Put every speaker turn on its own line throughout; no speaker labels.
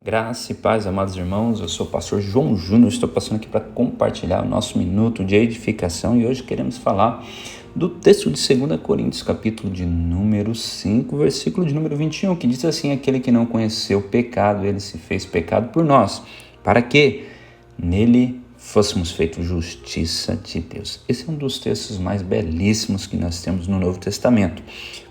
Graça e paz, amados irmãos, eu sou o pastor João Júnior, estou passando aqui para compartilhar o nosso minuto de edificação e hoje queremos falar do texto de 2 Coríntios, capítulo de número 5, versículo de número 21, que diz assim: aquele que não conheceu o pecado, ele se fez pecado por nós, para que nele fôssemos feitos justiça de Deus. Esse é um dos textos mais belíssimos que nós temos no Novo Testamento.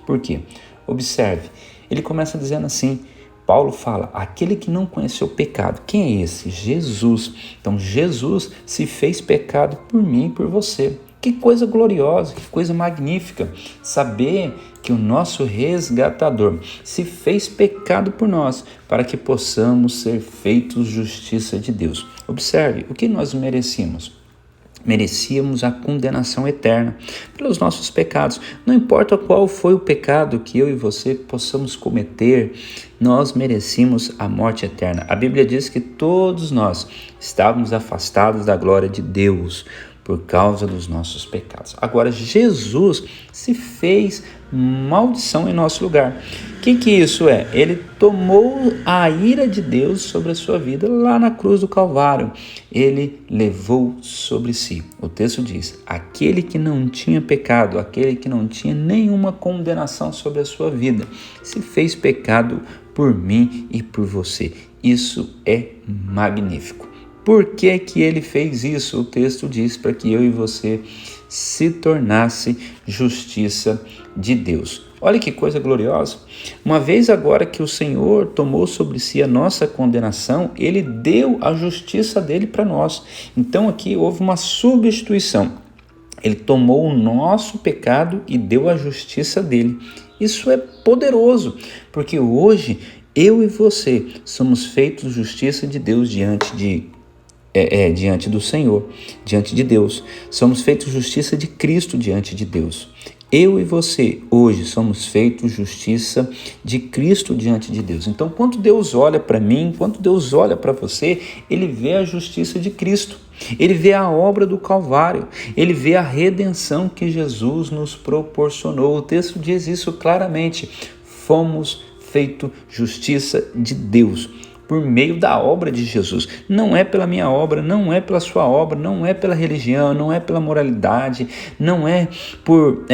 Por quê? Observe, ele começa dizendo assim: Paulo fala, aquele que não conheceu o pecado. Quem é esse? Jesus. Então Jesus se fez pecado por mim e por você. Que coisa gloriosa, que coisa magnífica, saber que o nosso resgatador se fez pecado por nós, para que possamos ser feitos justiça de Deus. Observe, o que nós merecíamos? Merecíamos a condenação eterna pelos nossos pecados. Não importa qual foi o pecado que eu e você possamos cometer, nós merecíamos a morte eterna. A Bíblia diz que todos nós estávamos afastados da glória de Deus por causa dos nossos pecados. Agora, Jesus se fez maldição em nosso lugar. O que isso é? Ele tomou a ira de Deus sobre a sua vida lá na cruz do Calvário. Ele levou sobre si. O texto diz, aquele que não tinha pecado, aquele que não tinha nenhuma condenação sobre a sua vida, se fez pecado por mim e por você. Isso é magnífico. Por que ele fez isso? O texto diz para que eu e você se tornasse justiça de Deus. Olha que coisa gloriosa. Uma vez agora que o Senhor tomou sobre si a nossa condenação, Ele deu a justiça dele para nós. Então aqui houve uma substituição. Ele tomou o nosso pecado e deu a justiça dele. Isso é poderoso, porque hoje eu e você somos feitos justiça de Deus diante do Senhor, diante de Deus. Somos feitos justiça de Cristo diante de Deus. Eu e você hoje somos feitos justiça de Cristo diante de Deus. Então, quando Deus olha para mim, quando Deus olha para você, Ele vê a justiça de Cristo. Ele vê a obra do Calvário. Ele vê a redenção que Jesus nos proporcionou. O texto diz isso claramente. Fomos feitos justiça de Deus por meio da obra de Jesus. Não é pela minha obra, não é pela sua obra, não é pela religião, não é pela moralidade, não é por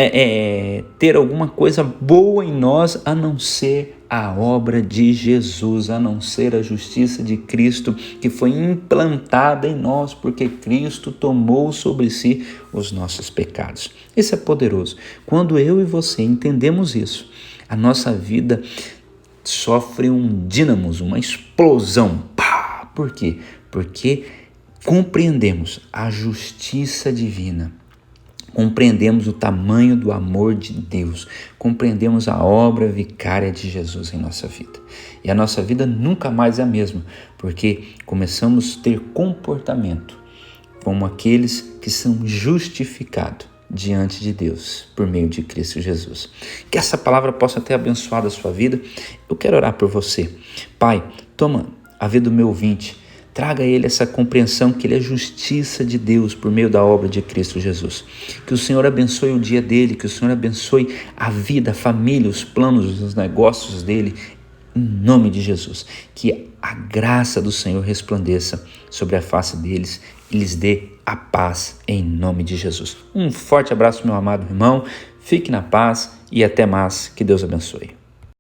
ter alguma coisa boa em nós, a não ser a obra de Jesus, a não ser a justiça de Cristo que foi implantada em nós, porque Cristo tomou sobre si os nossos pecados. Isso é poderoso. Quando eu e você entendemos isso, a nossa vida sofre um dínamo, uma explosão. Pá! Por quê? Porque compreendemos a justiça divina, compreendemos o tamanho do amor de Deus, compreendemos a obra vicária de Jesus em nossa vida. E a nossa vida nunca mais é a mesma, porque começamos a ter comportamento como aqueles que são justificados diante de Deus, por meio de Cristo Jesus. Que essa palavra possa ter abençoado a sua vida. Eu quero orar por você. Pai, toma a vida do meu ouvinte, traga a ele essa compreensão que ele é justiça de Deus por meio da obra de Cristo Jesus. Que o Senhor abençoe o dia dele, que o Senhor abençoe a vida, a família, os planos, os negócios dele, em nome de Jesus. Que a graça do Senhor resplandeça sobre a face deles e lhes dê a paz em nome de Jesus. Um forte abraço, meu amado irmão. Fique na paz e até mais. Que Deus abençoe.